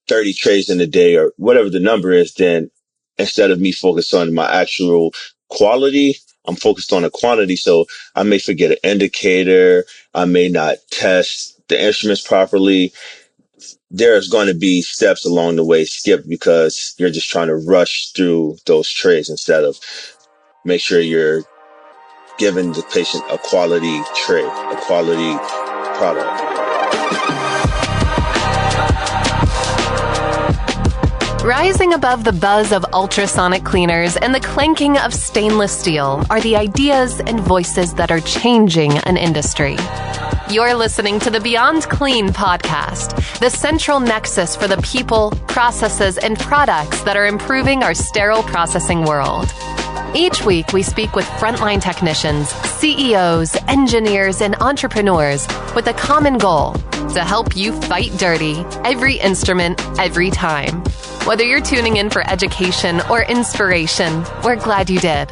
30 trays in a day or whatever the number is, then instead of me focused on my actual quality, I'm focused on the quantity. So I may forget an indicator. I may not test the instruments properly. There's going to be steps along the way skipped because you're just trying to rush through those trays instead of make sure you're giving the patient a quality tray, a quality product. Rising above the buzz of ultrasonic cleaners and the clanking of stainless steel are the ideas and voices that are changing an industry. You're listening to the Beyond Clean podcast, the central nexus for the people, processes, and products that are improving our sterile processing world. Each week, we speak with frontline technicians, CEOs, engineers, and entrepreneurs with a common goal: to help you fight dirty, every instrument, every time. Whether you're tuning in for education or inspiration, we're glad you did.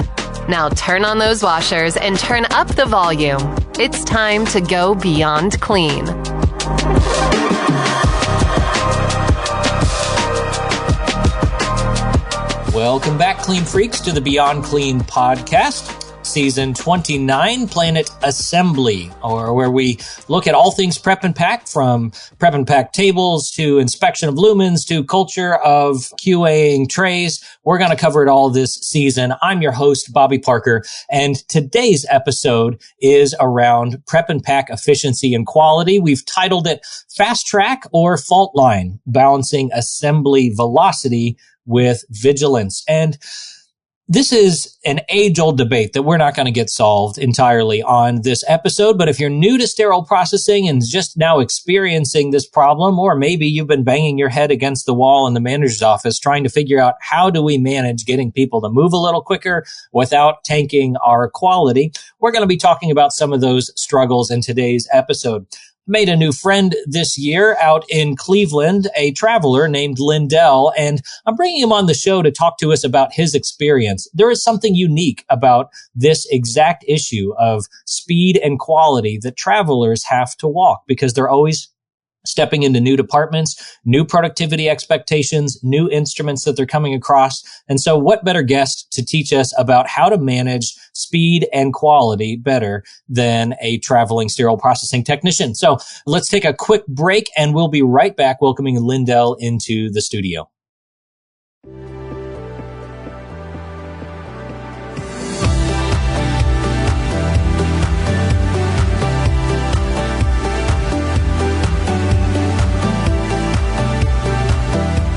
Now turn on those washers and turn up the volume. It's time to go beyond clean. Welcome back, Clean Freaks, to the Beyond Clean podcast. Season 29, Planet Assembly, or where we look at all things prep and pack, from prep and pack tables to inspection of lumens to culture of QAing trays. We're going to cover it all this season. I'm your host, Bobby Parker, and today's episode is around prep and pack efficiency and quality. We've titled it Fast Track or Fault Line, Balancing Assembly Velocity with Vigilance. And this is an age-old debate that we're not going to get solved entirely on this episode. But if you're new to sterile processing and just now experiencing this problem, or maybe you've been banging your head against the wall in the manager's office trying to figure out how do we manage getting people to move a little quicker without tanking our quality, we're going to be talking about some of those struggles in today's episode. Made a new friend this year out in Cleveland, a traveler named Lindell, and I'm bringing him on the show to talk to us about his experience. There is something unique about this exact issue of speed and quality that travelers have to walk because they're always stepping into new departments, new productivity expectations, new instruments that they're coming across. And so what better guest to teach us about how to manage speed and quality better than a traveling sterile processing technician? So let's take a quick break and we'll be right back welcoming Lindell into the studio.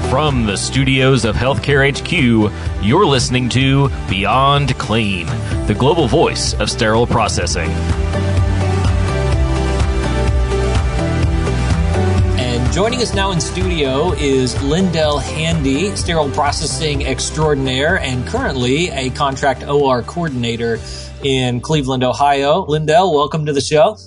From the studios of Healthcare HQ, you're listening to Beyond Clean, the global voice of sterile processing. And joining us now in studio is Lindell Handy, sterile processing extraordinaire and currently a contract OR coordinator in Cleveland, Ohio. Lindell, welcome to the show.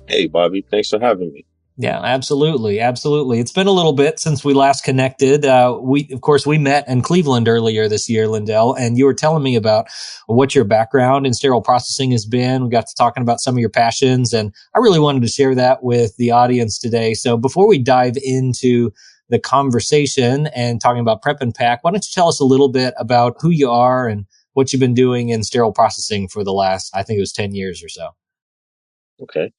Hey, Bobby. Thanks for having me. Yeah, absolutely. Absolutely. It's been a little bit since we last connected. We met in Cleveland earlier this year, Lindell, and you were telling me about what your background in sterile processing has been. We got to talking about some of your passions, and I really wanted to share that with the audience today. So before we dive into the conversation and talking about prep and pack, why don't you tell us a little bit about who you are and what you've been doing in sterile processing for the last, I think it was 10 years or so. Okay.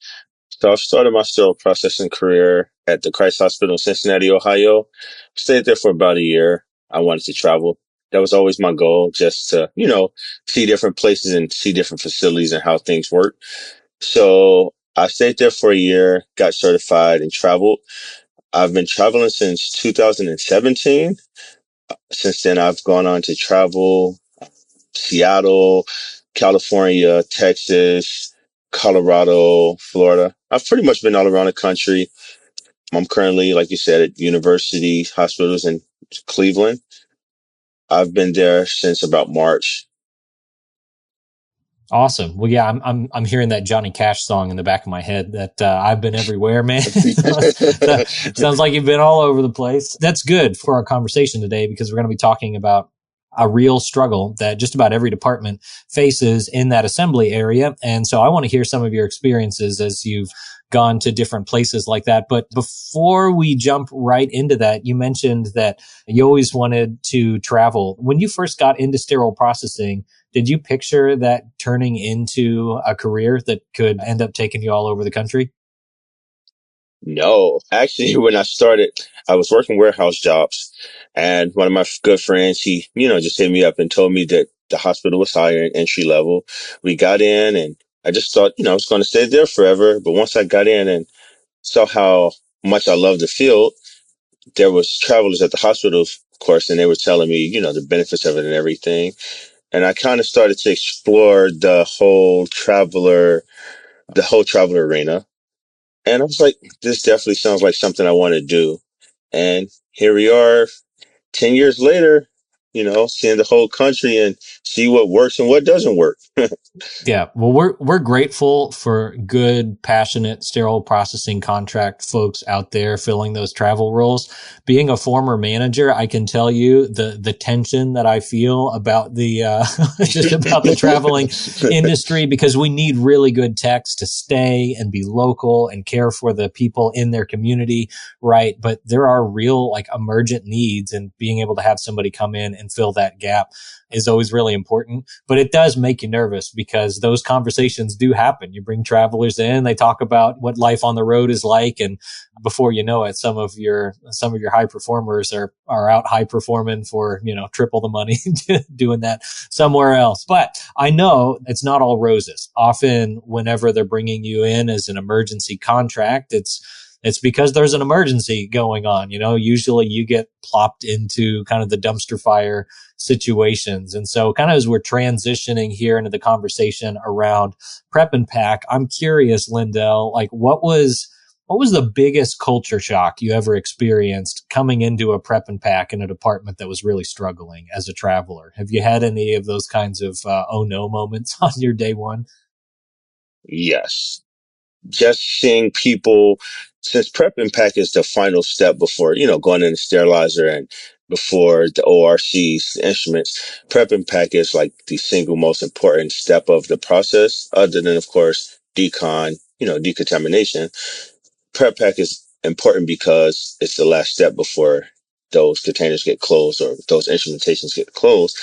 So I started my sterile processing career at the Christ Hospital in Cincinnati, Ohio. Stayed there for about a year. I wanted to travel. That was always my goal, just to, see different places and see different facilities and how things work. So I stayed there for a year, got certified, and traveled. I've been traveling since 2017. Since then, I've gone on to travel Seattle, California, Texas, Colorado, Florida. I've pretty much been all around the country. I'm currently, like you said, at university hospitals in Cleveland. I've been there since about March. Awesome. Well, yeah, I'm hearing that Johnny Cash song in the back of my head that I've been everywhere, man. Sounds like you've been all over the place. That's good for our conversation today because we're going to be talking about a real struggle that just about every department faces in that assembly area. And so I want to hear some of your experiences as you've gone to different places like that. But before we jump right into that, you mentioned that you always wanted to travel. When you first got into sterile processing, did you picture that turning into a career that could end up taking you all over the country? No, actually, when I started, I was working warehouse jobs, and one of my good friends, he, just hit me up and told me that the hospital was hiring entry level. We got in, and I just thought, I was going to stay there forever. But once I got in and saw how much I loved the field, there was travelers at the hospital, of course, and they were telling me, the benefits of it and everything. And I kind of started to explore the whole traveler arena. And I was like, this definitely sounds like something I want to do. And here we are 10 years later, seeing the whole country and see what works and what doesn't work. Yeah. Well, we're grateful for good, passionate sterile processing contract folks out there filling those travel roles. Being a former manager, I can tell you the tension that I feel about the just about the traveling industry, because we need really good techs to stay and be local and care for the people in their community, right? But there are real like emergent needs, and being able to have somebody come in and fill that gap is always really important. But it does make you nervous, because those conversations do happen. You bring travelers in, they talk about what life on the road is like, and before you know it, some of your high performers are out high performing for, triple the money doing that somewhere else. But I know it's not all roses. Often whenever they're bringing you in as an emergency contract, it's because there's an emergency going on. Usually you get plopped into kind of the dumpster fire situations. And so kind of as we're transitioning here into the conversation around prep and pack, I'm curious, Lindell, like what was the biggest culture shock you ever experienced coming into a prep and pack in a department that was really struggling as a traveler? Have you had any of those kinds of oh no moments on your day one? Yes. Just seeing people, since prep and pack is the final step before, going in the sterilizer and before the ORCs, the instruments, prep and pack is like the single most important step of the process, other than, of course, decontamination. Prep pack is important because it's the last step before those containers get closed or those instrumentations get closed.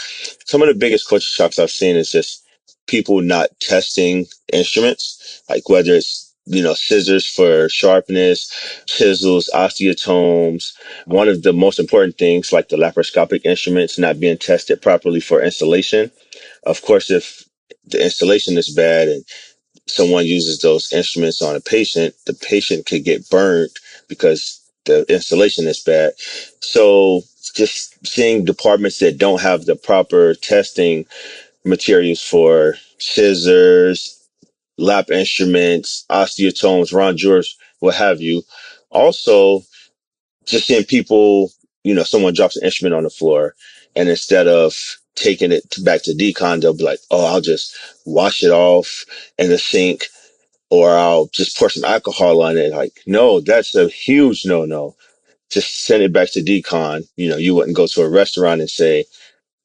Some of the biggest culture shocks I've seen is just people not testing instruments, like whether it's, scissors for sharpness, chisels, osteotomes. One of the most important things, like the laparoscopic instruments not being tested properly for installation. Of course, if the installation is bad and someone uses those instruments on a patient, the patient could get burned because the installation is bad. So just seeing departments that don't have the proper testing materials for scissors, lap instruments, osteotomes, rongeurs, what have you. Also, just seeing people, someone drops an instrument on the floor, and instead of taking it back to decon, they'll be like, oh, I'll just wash it off in the sink, or I'll just pour some alcohol on it. Like, no, that's a huge no-no. Just send it back to decon. You wouldn't go to a restaurant and say,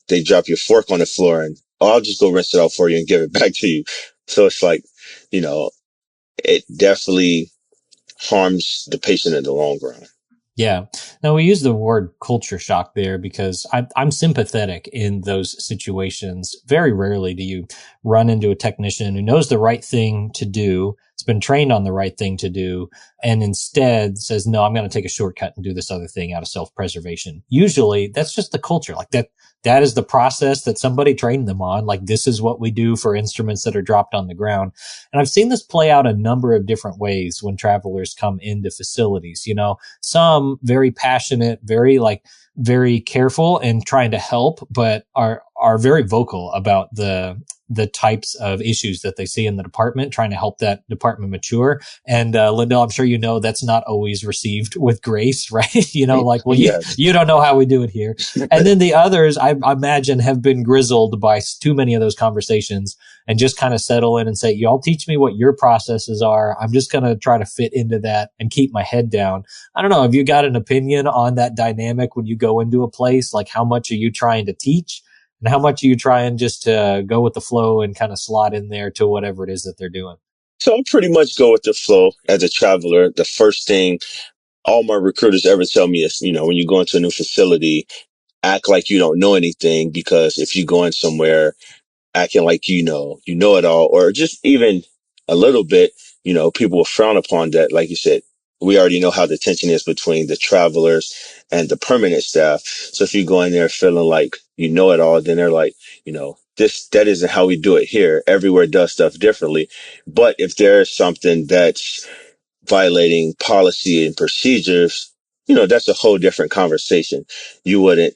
they drop your fork on the floor and, oh, I'll just go rinse it out for you and give it back to you. So it's like, you know, it definitely harms the patient in the long run. Yeah. Now we use the word culture shock there because I'm sympathetic in those situations. Very rarely do you run into a technician who knows the right thing to do, has been trained on the right thing to do, and instead says, no, I'm going to take a shortcut and do this other thing out of self-preservation. Usually that's just the culture. Like that is the process that somebody trained them on. Like, this is what we do for instruments that are dropped on the ground. And I've seen this play out a number of different ways when travelers come into facilities. Some very passionate, very careful and trying to help, but are very vocal about the types of issues that they see in the department, trying to help that department mature. And Lindell, I'm sure that's not always received with grace, right? Yes. You don't know how we do it here. And then the others, I imagine, have been grizzled by too many of those conversations and just kind of settle in and say, y'all teach me what your processes are. I'm just going to try to fit into that and keep my head down. I don't know. Have you got an opinion on that dynamic when you go into a place? Like, how much are you trying to teach? And how much are you trying just to go with the flow and kind of slot in there to whatever it is that they're doing? So I pretty much go with the flow as a traveler. The first thing all my recruiters ever tell me is, when you go into a new facility, act like you don't know anything, because if you go in somewhere acting like you know it all, or just even a little bit, people will frown upon that. Like you said, we already know how the tension is between the travelers and the permanent staff. So if you go in there feeling like you know it all, then they're like, that isn't how we do it here. Everywhere does stuff differently. But if there's something that's violating policy and procedures, that's a whole different conversation. You wouldn't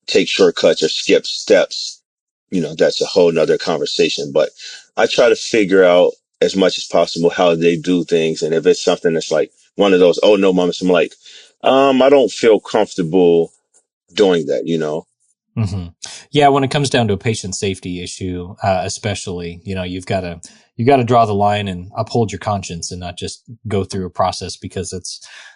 take shortcuts or skip steps. That's a whole nother conversation. But I try to figure out as much as possible how they do things. And if it's something that's like one of those, oh no moments, I'm like, I don't feel comfortable doing that. Mm-hmm. Yeah, when it comes down to a patient safety issue, especially, you've got to draw the line and uphold your conscience and not just go through a process because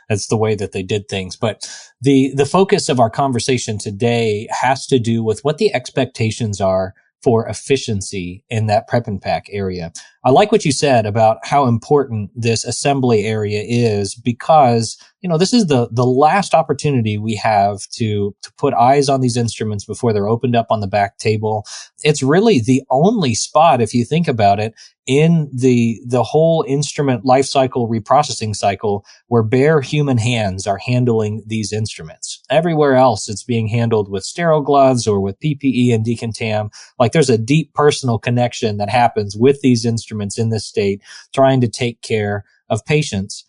that's the way that they did things. But the focus of our conversation today has to do with what the expectations are for efficiency in that prep and pack area. I like what you said about how important this assembly area is because, this is the last opportunity we have to put eyes on these instruments before they're opened up on the back table. It's really the only spot, if you think about it, in the whole instrument life cycle reprocessing cycle where bare human hands are handling these instruments. Everywhere else, it's being handled with sterile gloves or with PPE and decontam. Like there's a deep personal connection that happens with these instruments in this state, trying to take care of patients.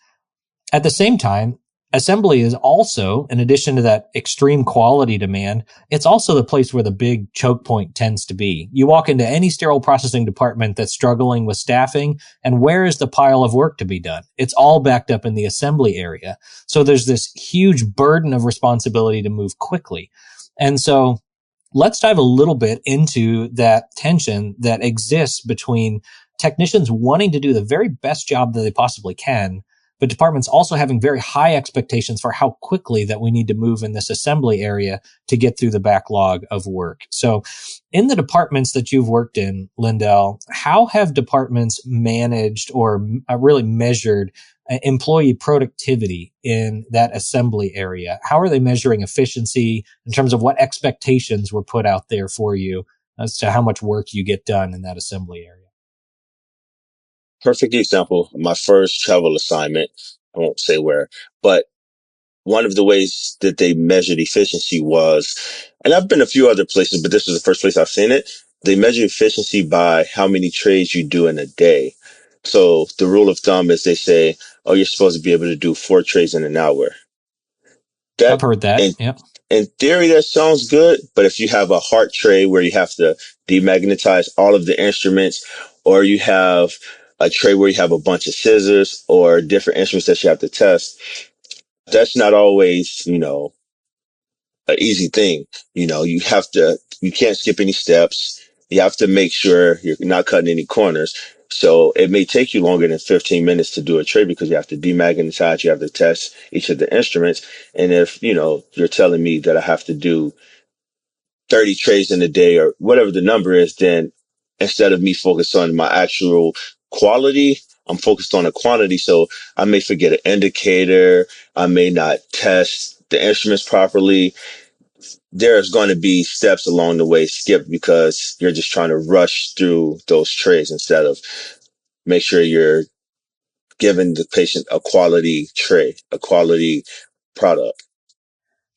At the same time, assembly is also, in addition to that extreme quality demand, it's also the place where the big choke point tends to be. You walk into any sterile processing department that's struggling with staffing, and where is the pile of work to be done? It's all backed up in the assembly area. So there's this huge burden of responsibility to move quickly. And so let's dive a little bit into that tension that exists between technicians wanting to do the very best job that they possibly can, but departments also having very high expectations for how quickly that we need to move in this assembly area to get through the backlog of work. So in the departments that you've worked in, Lindell, how have departments managed or really measured employee productivity in that assembly area? How are they measuring efficiency in terms of what expectations were put out there for you as to how much work you get done in that assembly area? Perfect example. My first travel assignment, I won't say where, but one of the ways that they measured efficiency was, and I've been a few other places, but this was the first place I've seen it. They measure efficiency by how many trays you do in a day. So the rule of thumb is they say, oh, you're supposed to be able to do 4 trays in an hour. I've That heard that. in Yeah. in theory that sounds good, but if you have a heart tray where you have to demagnetize all of the instruments, or you have a tray where you have a bunch of scissors or different instruments that you have to test, that's not always, an easy thing. You can't skip any steps. You have to make sure you're not cutting any corners. So it may take you longer than 15 minutes to do a tray because you have to demagnetize, you have to test each of the instruments. And if, you're telling me that I have to do 30 trays in a day or whatever the number is, then instead of me focused on my actual quality, I'm focused on the quantity. So I may forget an indicator. I may not test the instruments properly. There's going to be steps along the way skipped because you're just trying to rush through those trays instead of make sure you're giving the patient a quality tray, a quality product.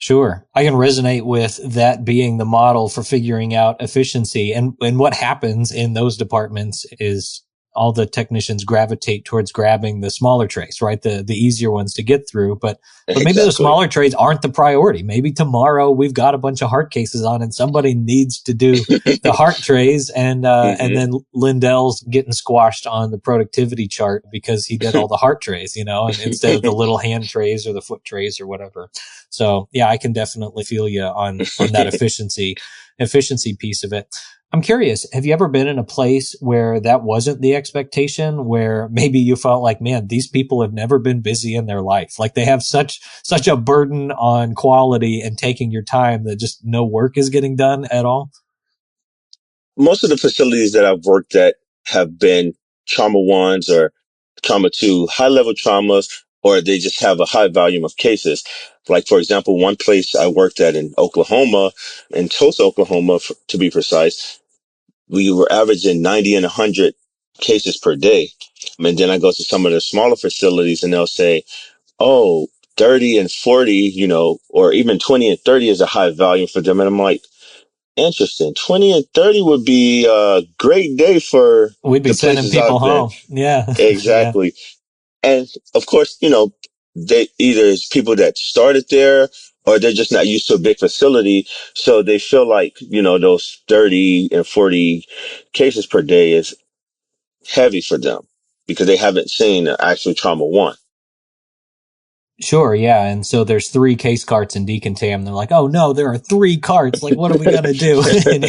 Sure. I can resonate with that being the model for figuring out efficiency. And what happens in those departments is all the technicians gravitate towards grabbing the smaller trays, right? The easier ones to get through. But maybe the Exactly. smaller trays aren't the priority. Maybe tomorrow we've got a bunch of heart cases on and somebody needs to do the heart trays and then Lindell's getting squashed on the productivity chart because he did all the heart trays, instead of the little hand trays or the foot trays or whatever. So yeah, I can definitely feel you on that efficiency piece of it. I'm curious, have you ever been in a place where that wasn't the expectation, where maybe you felt like, man, these people have never been busy in their life. Like they have such a burden on quality and taking your time that just no work is getting done at all? Most of the facilities that I've worked at have been trauma ones or trauma two, high level traumas, or they just have a high volume of cases. Like, for example, one place I worked at in Oklahoma, in Tulsa, Oklahoma, to be precise, we were averaging 90 and 100 cases per day. And then I go to some of the smaller facilities and they'll say, oh, 30 and 40, or even 20 and 30 is a high volume for them. And I'm like, interesting. 20 and 30 would be a great day for We'd be the sending places people I've been. home. Yeah. Yeah. Exactly. And of course, they either it's people that started there or they're just not used to a big facility. So they feel like, those 30 and 40 cases per day is heavy for them because they haven't seen an actual trauma one. Sure, yeah. And so there's 3 case carts in decontam. They're like, oh no, there are 3 carts. Like, what are we gonna do? and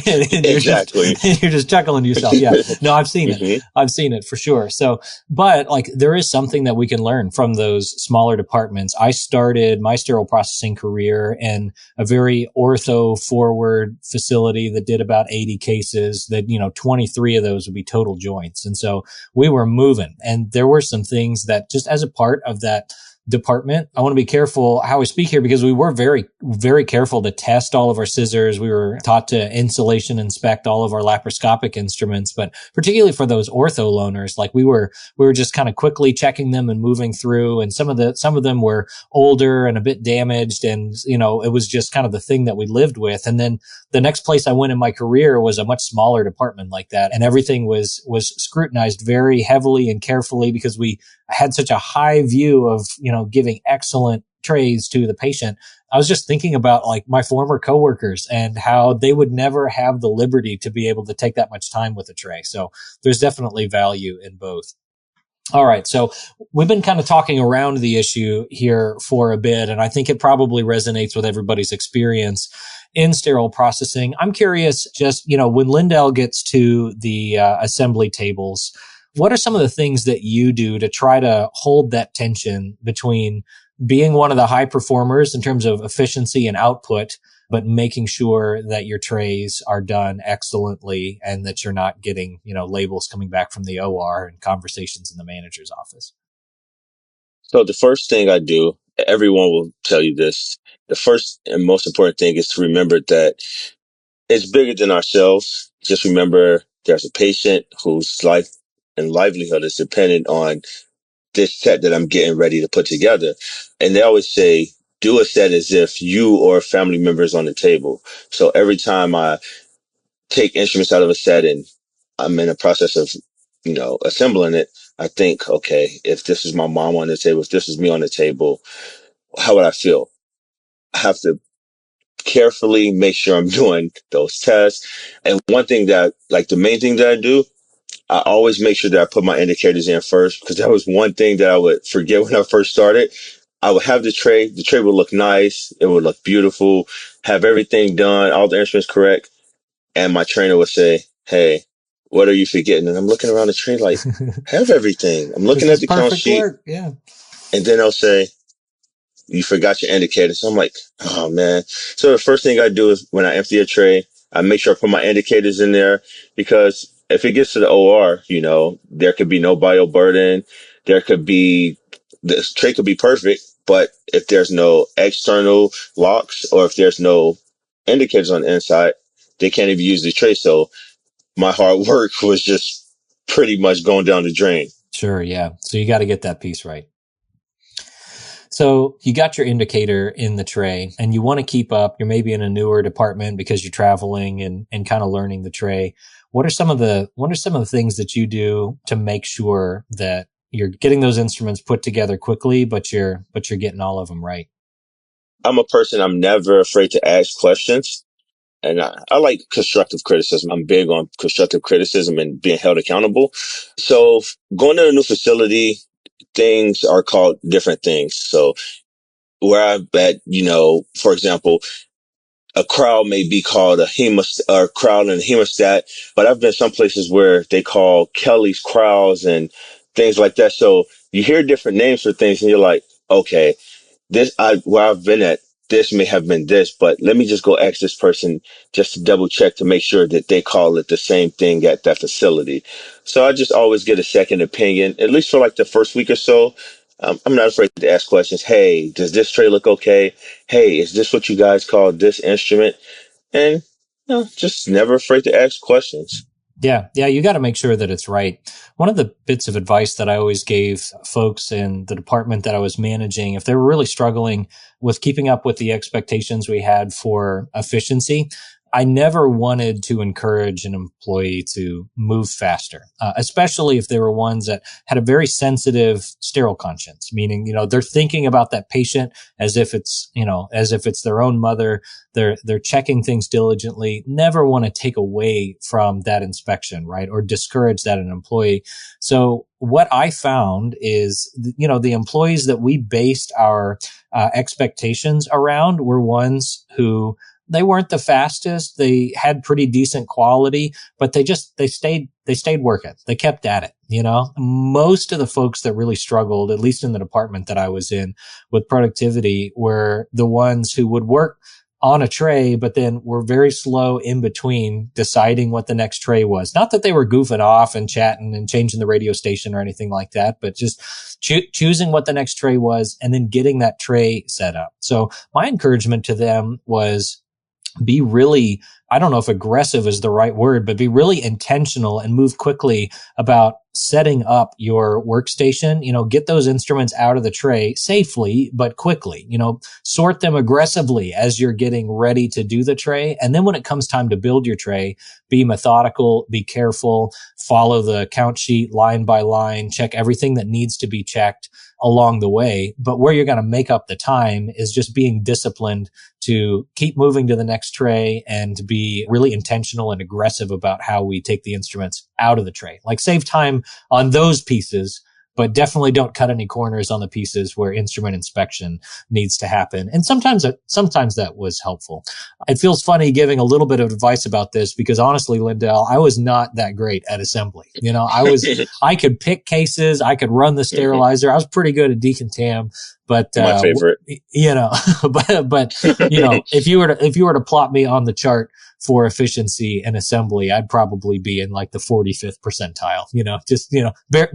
Exactly. you're just chuckling to yourself. Yeah. No, I've seen it. Mm-hmm. I've seen it for sure. So, but like there is something that we can learn from those smaller departments. I started my sterile processing career in a very ortho forward facility that did about 80 cases that, 23 of those would be total joints. And so we were moving, and there were some things that just as a part of that department. I want to be careful how I speak here because we were very, very careful to test all of our scissors. We were taught to insulation inspect all of our laparoscopic instruments, but particularly for those ortho loaners, like we were just kind of quickly checking them and moving through. And some of them were older and a bit damaged. And, it was just kind of the thing that we lived with. And then the next place I went in my career was a much smaller department like that. And everything was scrutinized very heavily and carefully because we had such a high view of, giving excellent trays to the patient. I was just thinking about like my former coworkers and how they would never have the liberty to be able to take that much time with a tray. So there's definitely value in both. All right. So we've been kind of talking around the issue here for a bit, and I think it probably resonates with everybody's experience in sterile processing. I'm curious, just, when Lindell gets to the assembly tables, what are some of the things that you do to try to hold that tension between being one of the high performers in terms of efficiency and output, but making sure that your trays are done excellently and that you're not getting, labels coming back from the OR and conversations in the manager's office? So the first thing I do, everyone will tell you this, the first and most important thing is to remember that it's bigger than ourselves. Just remember there's a patient whose life and livelihood is dependent on this set that I'm getting ready to put together. And they always say, do a set as if you or family members on the table. So every time I take instruments out of a set and I'm in a process of, assembling it, I think, okay, if this is my mom on the table, if this is me on the table, how would I feel? I have to carefully make sure I'm doing those tests. And one thing that, like the main thing that I do, I always make sure that I put my indicators in first, because that was one thing that I would forget when I first started. I would have the tray would look nice. It would look beautiful, have everything done, all the instruments correct. And my trainer would say, hey, what are you forgetting? And I'm looking around the tray like, have everything. I'm looking at the count sheet. Work. Yeah. And then they'll say, you forgot your indicators. So I'm like, oh man. So the first thing I do is when I empty a tray, I make sure I put my indicators in there, because if it gets to the OR, there could be no bioburden. The tray could be perfect, but if there's no external locks or if there's no indicators on the inside, they can't even use the tray. So my hard work was just pretty much going down the drain. Sure. Yeah. So you got to get that piece right. So you got your indicator in the tray and you want to keep up. You're maybe in a newer department because you're traveling and kind of learning the tray. What are some of the things that you do to make sure that you're getting those instruments put together quickly, but you're getting all of them right? I'm a person, I'm never afraid to ask questions. And I like constructive criticism. I'm big on constructive criticism and being held accountable. So going to a new facility, things are called different things. So where I've at, for example, a crowd may be called a hemostat or crowd and a hemostat, but I've been some places where they call Kelly's crowds and things like that. So you hear different names for things and you're like, okay, where I've been at, this may have been this, but let me just go ask this person just to double check to make sure that they call it the same thing at that facility. So I just always get a second opinion, at least for like the first week or so. I'm not afraid to ask questions. Hey, does this tray look okay? Hey, is this what you guys call this instrument? And just never afraid to ask questions. Yeah, you got to make sure that it's right. One of the bits of advice that I always gave folks in the department that I was managing, if they were really struggling with keeping up with the expectations we had for efficiency, I never wanted to encourage an employee to move faster, especially if they were ones that had a very sensitive sterile conscience, meaning, they're thinking about that patient as if it's their own mother. They're checking things diligently, never want to take away from that inspection, right? Or discourage that in an employee. So what I found is, the employees that we based our expectations around were ones who they weren't the fastest. They had pretty decent quality, but they stayed working. They kept at it. Most of the folks that really struggled, at least in the department that I was in with productivity, were the ones who would work on a tray, but then were very slow in between deciding what the next tray was. Not that they were goofing off and chatting and changing the radio station or anything like that, but just choosing what the next tray was and then getting that tray set up. So my encouragement to them was, be really, I don't know if aggressive is the right word, but be really intentional and move quickly about setting up your workstation. Get those instruments out of the tray safely, but quickly. Sort them aggressively as you're getting ready to do the tray. And then when it comes time to build your tray, be methodical, be careful, follow the count sheet line by line, check everything that needs to be checked along the way. But where you're going to make up the time is just being disciplined to keep moving to the next tray and to be really intentional and aggressive about how we take the instruments out of the tray. Like, save time on those pieces, but definitely don't cut any corners on the pieces where instrument inspection needs to happen. And sometimes that was helpful. It feels funny giving a little bit of advice about this because honestly, Lindell, I was not that great at assembly. I could pick cases. I could run the sterilizer. I was pretty good at decontam, but, My favorite. but if you were to plot me on the chart for efficiency and assembly, I'd probably be in like the 45th percentile,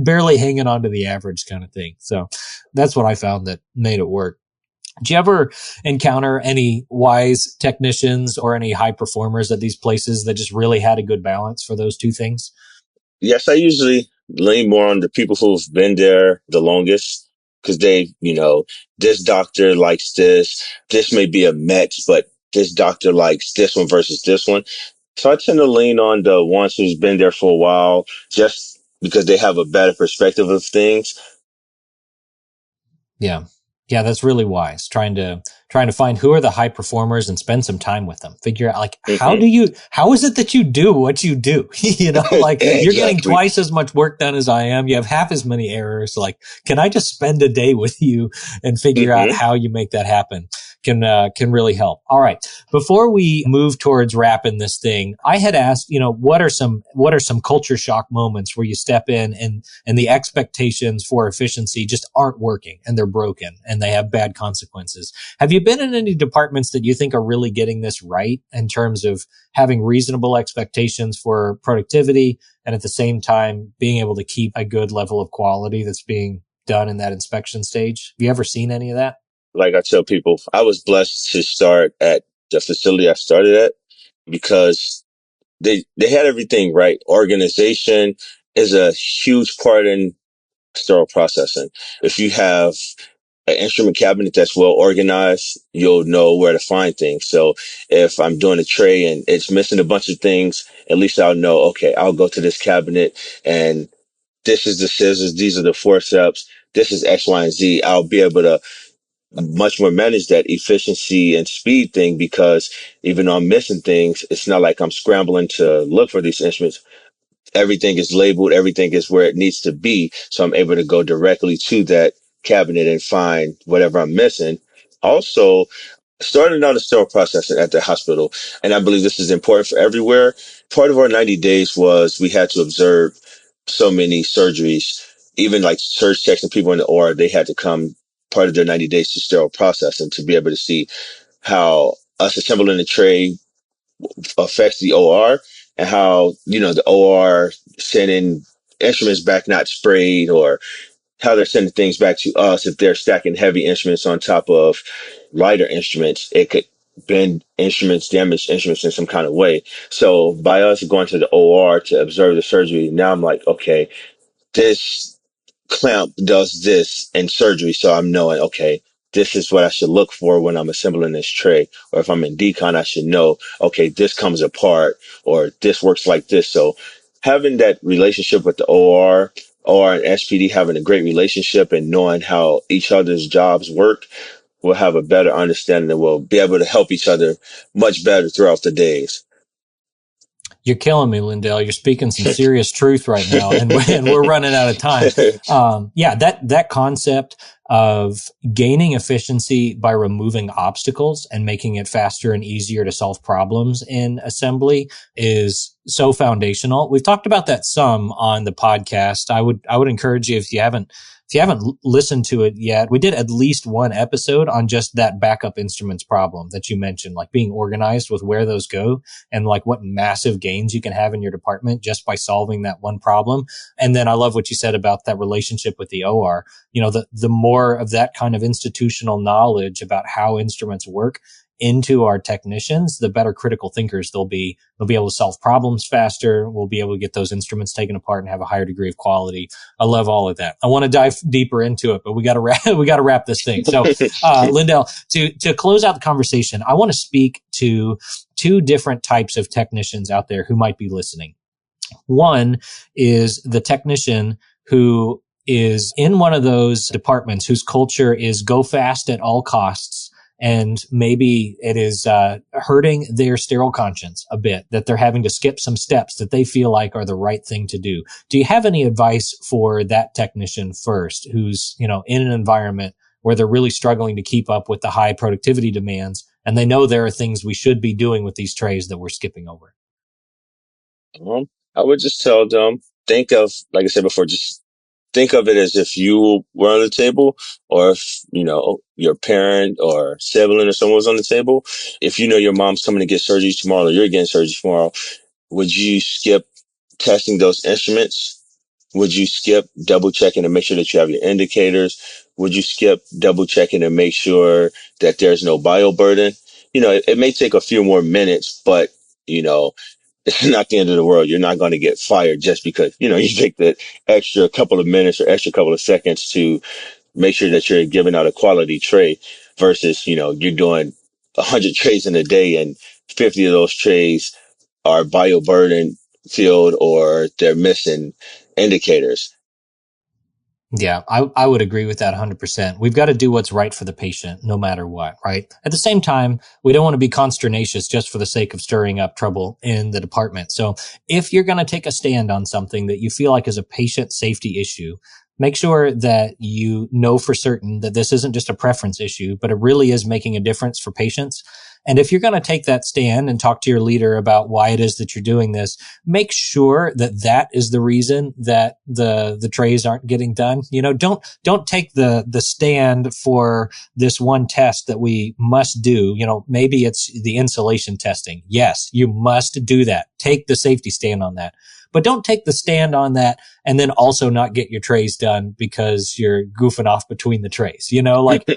barely hanging on to the average kind of thing. So that's what I found that made it work. Did you ever encounter any wise technicians or any high performers at these places that just really had a good balance for those two things? Yes, I usually lean more on the people who've been there the longest because this doctor likes this. This may be a match, but this doctor likes this one versus this one. So I tend to lean on the ones who's been there for a while just because they have a better perspective of things. Yeah. Yeah, that's really wise. Trying to find who are the high performers and spend some time with them. Figure out like, how is it that you do what you do? Exactly. You're getting twice as much work done as I am. You have half as many errors. Like, can I just spend a day with you and figure out how you make that happen? Can really help. All right. Before we move towards wrapping this thing, I had asked, what are some culture shock moments where you step in and the expectations for efficiency just aren't working and they're broken and they have bad consequences. Have you been in any departments that you think are really getting this right in terms of having reasonable expectations for productivity and at the same time being able to keep a good level of quality that's being done in that inspection stage? Have you ever seen any of that? Like I tell people, I was blessed to start at the facility I started at because they had everything right. Organization is a huge part in sterile processing. If you have an instrument cabinet that's well organized, you'll know where to find things. So if I'm doing a tray and it's missing a bunch of things, at least I'll know, okay, I'll go to this cabinet and this is the scissors, these are the forceps, this is X, Y, and Z. I'll be able to much more manage that efficiency and speed thing because even though I'm missing things, it's not like I'm scrambling to look for these instruments. Everything is labeled, everything is where it needs to be. So I'm able to go directly to that cabinet and find whatever I'm missing. Also, starting out a sterile processing at the hospital, and I believe this is important for everywhere. Part of our 90 days was we had to observe so many surgeries, even like surge techs and people in the OR, they had to come part of their 90 days to sterile processing to be able to see how us assembling the tray affects the OR, and how, the OR sending instruments back not sprayed, or how they're sending things back to us. If they're stacking heavy instruments on top of lighter instruments, it could bend instruments, damage instruments in some kind of way. So by us going to the OR to observe the surgery, now I'm like, okay, this clamp does this in surgery. So I'm knowing, okay, this is what I should look for when I'm assembling this tray. Or if I'm in decon, I should know, okay, this comes apart, or this works like this. So having that relationship with the OR and SPD, having a great relationship and knowing how each other's jobs work, we'll have a better understanding, and we'll be able to help each other much better throughout the days. You're killing me, Lindell. You're speaking some serious truth right now, and we're running out of time. That concept of gaining efficiency by removing obstacles and making it faster and easier to solve problems in assembly is so foundational. We've talked about that some on the podcast. I would encourage you, if you haven't listened to it yet, we did at least one episode on just that backup instruments problem that you mentioned, like being organized with where those go and like what massive gains you can have in your department just by solving that one problem. And then I love what you said about that relationship with the OR. The more of that kind of institutional knowledge about how instruments work into our technicians, the better critical thinkers they'll be. They'll be able to solve problems faster. We'll be able to get those instruments taken apart and have a higher degree of quality. I love all of that. I want to dive deeper into it, but we got to wrap this thing. So, Lindell, to close out the conversation, I want to speak to two different types of technicians out there who might be listening. One is the technician who is in one of those departments whose culture is go fast at all costs. And maybe it is hurting their sterile conscience a bit, that they're having to skip some steps that they feel like are the right thing to do. Do you have any advice for that technician first, who's, in an environment where they're really struggling to keep up with the high productivity demands, and they know there are things we should be doing with these trays that we're skipping over? I would just tell them, think of, like I said before, just think of it as if you were on the table, or if, your parent or sibling or someone was on the table. If your mom's coming to get surgery tomorrow, or you're getting surgery tomorrow, would you skip testing those instruments? Would you skip double checking to make sure that you have your indicators? Would you skip double checking to make sure that there's no bioburden? It may take a few more minutes, but, it's not the end of the world. You're not going to get fired just because, you take the extra couple of minutes or extra couple of seconds to make sure that you're giving out a quality tray versus, you're doing 100 trays in a day and 50 of those trays are bioburden filled or they're missing indicators. Yeah, I would agree with that 100%. We've got to do what's right for the patient no matter what, right? At the same time, we don't want to be consternacious just for the sake of stirring up trouble in the department. So if you're going to take a stand on something that you feel like is a patient safety issue, make sure that you know for certain that this isn't just a preference issue, but it really is making a difference for patients. And if you're going to take that stand and talk to your leader about why it is that you're doing this, make sure that that is the reason that the trays aren't getting done. Don't take the stand for this one test that we must do. Maybe it's the insulation testing. Yes, you must do that. Take the safety stand on that. But don't take the stand on that and then also not get your trays done because you're goofing off between the trays.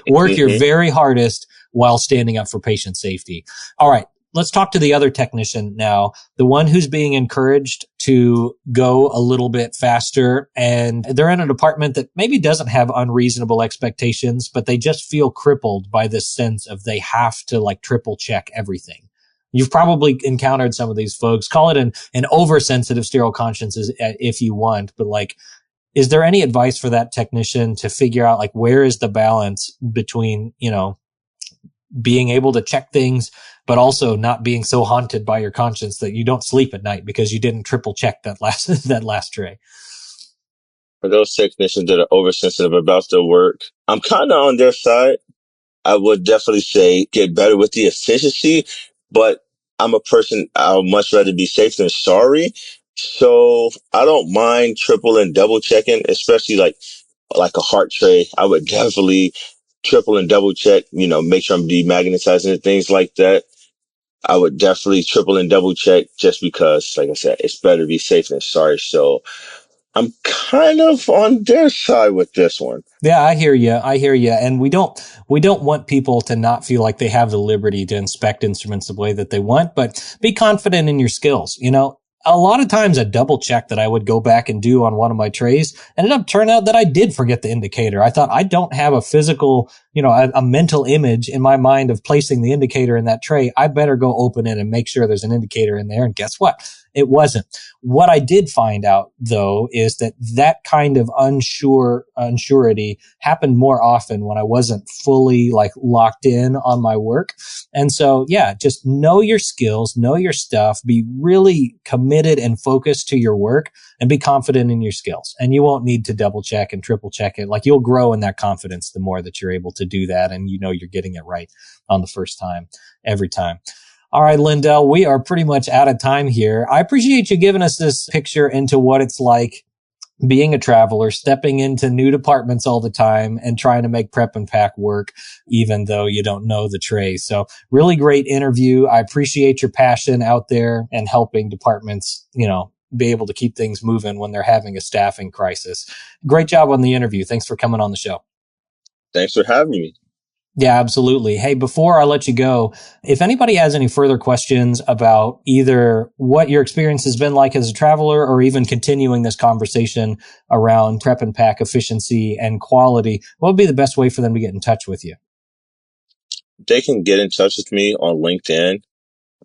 Work your very hardest while standing up for patient safety. All right, let's talk to the other technician now, the one who's being encouraged to go a little bit faster, and they're in a department that maybe doesn't have unreasonable expectations, but they just feel crippled by this sense of they have to triple check everything. You've probably encountered some of these folks. Call it an oversensitive sterile conscience if you want, but is there any advice for that technician to figure out where is the balance between, being able to check things, but also not being so haunted by your conscience that you don't sleep at night because you didn't triple check that last tray? For those technicians that are oversensitive about their work, I'm kind of on their side. I would definitely say get better with the efficiency, but I'm a person, I'll much rather be safe than sorry. So I don't mind triple and double checking, especially like a heart tray. I would definitely triple and double check, make sure I'm demagnetizing and things like that. I would definitely triple and double check just because, like I said, it's better to be safe than sorry. So I'm kind of on their side with this one. Yeah, I hear you. And we don't want people to not feel like they have the liberty to inspect instruments the way that they want, but be confident in your skills. A lot of times a double check that I would go back and do on one of my trays ended up turning out that I did forget the indicator. I thought I don't have a physical, a mental image in my mind of placing the indicator in that tray. I better go open it and make sure there's an indicator in there. And guess what? It wasn't. What I did find out, though, is that kind of unsurety happened more often when I wasn't fully locked in on my work. And so, yeah, just know your skills, know your stuff, be really committed and focused to your work, and be confident in your skills. And you won't need to double check and triple check it. You'll grow in that confidence the more that you're able to do that, and you're getting it right on the first time, every time. All right, Lindell, we are pretty much out of time here. I appreciate you giving us this picture into what it's like being a traveler, stepping into new departments all the time and trying to make prep and pack work, even though you don't know the tray. So really great interview. I appreciate your passion out there and helping departments, be able to keep things moving when they're having a staffing crisis. Great job on the interview. Thanks for coming on the show. Thanks for having me. Yeah, absolutely. Hey, before I let you go, if anybody has any further questions about either what your experience has been like as a traveler or even continuing this conversation around prep and pack efficiency and quality, what would be the best way for them to get in touch with you? They can get in touch with me on LinkedIn,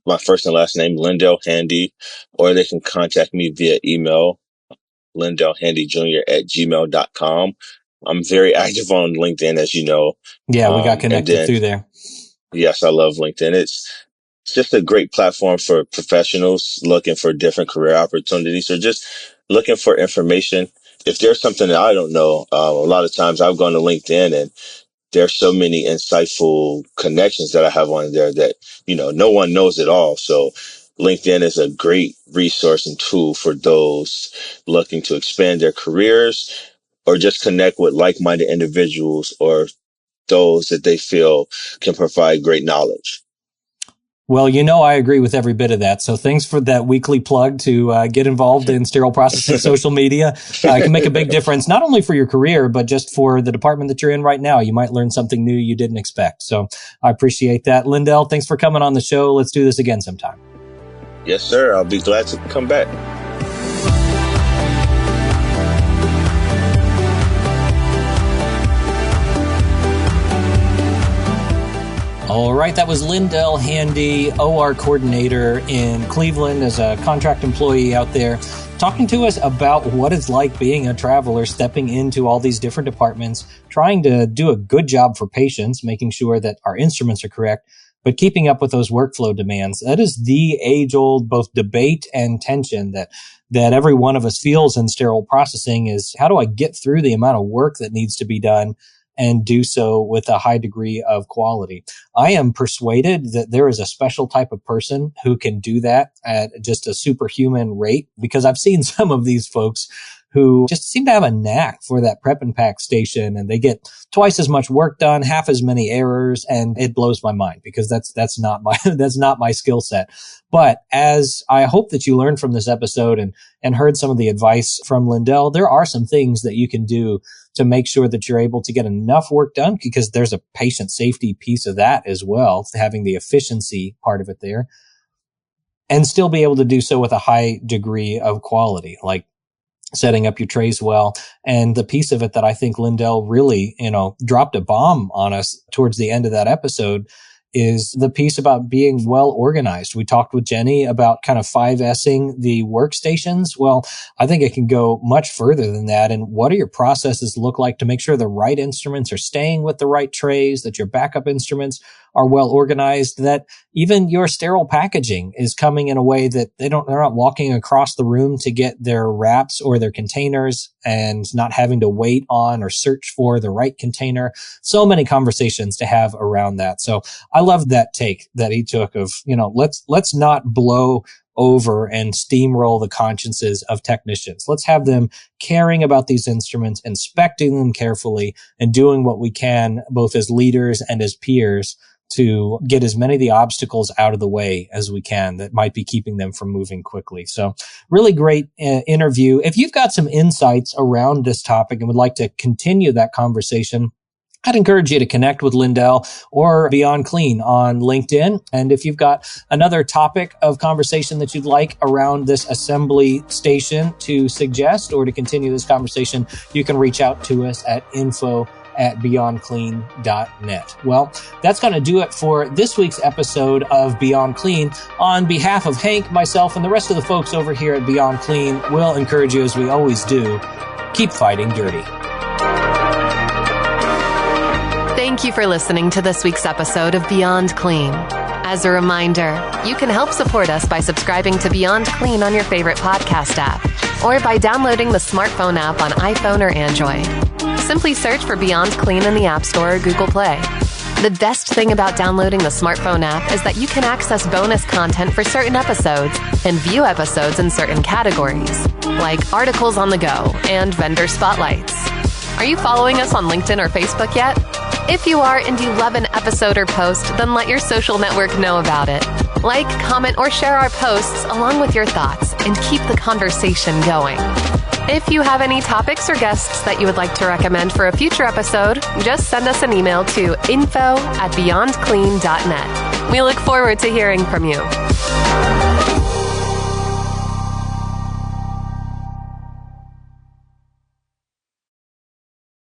my first and last name, Lindell Handy, or they can contact me via email, lindellhandyjr@gmail.com. I'm very active on LinkedIn, as you know. Yeah, we got connected through there. Yes, I love LinkedIn. It's just a great platform for professionals looking for different career opportunities or just looking for information. If there's something that I don't know, a lot of times I've gone to LinkedIn and there's so many insightful connections that I have on there that, no one knows it all. So LinkedIn is a great resource and tool for those looking to expand their careers or just connect with like-minded individuals or those that they feel can provide great knowledge. Well, I agree with every bit of that. So thanks for that weekly plug to get involved in Sterile Processing social media. It can make a big difference, not only for your career, but just for the department that you're in right now. You might learn something new you didn't expect. So I appreciate that. Lindell, thanks for coming on the show. Let's do this again sometime. Yes, sir. I'll be glad to come back. All right, that was Lindell Handy, OR coordinator in Cleveland as a contract employee out there, talking to us about what it's like being a traveler, stepping into all these different departments, trying to do a good job for patients, making sure that our instruments are correct, but keeping up with those workflow demands. That is the age-old both debate and tension that every one of us feels in sterile processing is, how do I get through the amount of work that needs to be done and do so with a high degree of quality? I am persuaded that there is a special type of person who can do that at just a superhuman rate, because I've seen some of these folks who just seem to have a knack for that prep and pack station, and they get twice as much work done, half as many errors, and it blows my mind because that's not my that's not my skill set. But as I hope that you learned from this episode and heard some of the advice from Lindell, there are some things that you can do to make sure that you're able to get enough work done, because there's a patient safety piece of that as well, having the efficiency part of it there, and still be able to do so with a high degree of quality, like setting up your trays well. And the piece of it that I think Lindell really, dropped a bomb on us towards the end of that episode is the piece about being well organized. We talked with Jenny about kind of 5S'ing the workstations. Well, I think it can go much further than that. And what do your processes look like to make sure the right instruments are staying with the right trays, that your backup instruments are well organized, that even your sterile packaging is coming in a way that they're not walking across the room to get their wraps or their containers and not having to wait on or search for the right container. So many conversations to have around that. So I love that take that he took of, let's not blow over and steamroll the consciences of technicians. Let's have them caring about these instruments, inspecting them carefully, and doing what we can, both as leaders and as peers, to get as many of the obstacles out of the way as we can that might be keeping them from moving quickly. So really great interview. If you've got some insights around this topic and would like to continue that conversation, I'd encourage you to connect with Lindell or Beyond Clean on LinkedIn. And if you've got another topic of conversation that you'd like around this assembly station to suggest or to continue this conversation, you can reach out to us at info@beyondclean.net. Well, that's going to do it for this week's episode of Beyond Clean. On behalf of Hank, myself, and the rest of the folks over here at Beyond Clean, we'll encourage you, as we always do, keep fighting dirty. Thank you for listening to this week's episode of Beyond Clean. As a reminder, you can help support us by subscribing to Beyond Clean on your favorite podcast app or by downloading the smartphone app on iPhone or Android. Simply search for Beyond Clean in the App Store or Google Play. The best thing about downloading the smartphone app is that you can access bonus content for certain episodes and view episodes in certain categories, like articles on the go and vendor spotlights. Are you following us on LinkedIn or Facebook yet? If you are and you love an episode or post, then let your social network know about it. Like, comment, or share our posts along with your thoughts and keep the conversation going. If you have any topics or guests that you would like to recommend for a future episode, just send us an email to info@beyondclean.net. We look forward to hearing from you.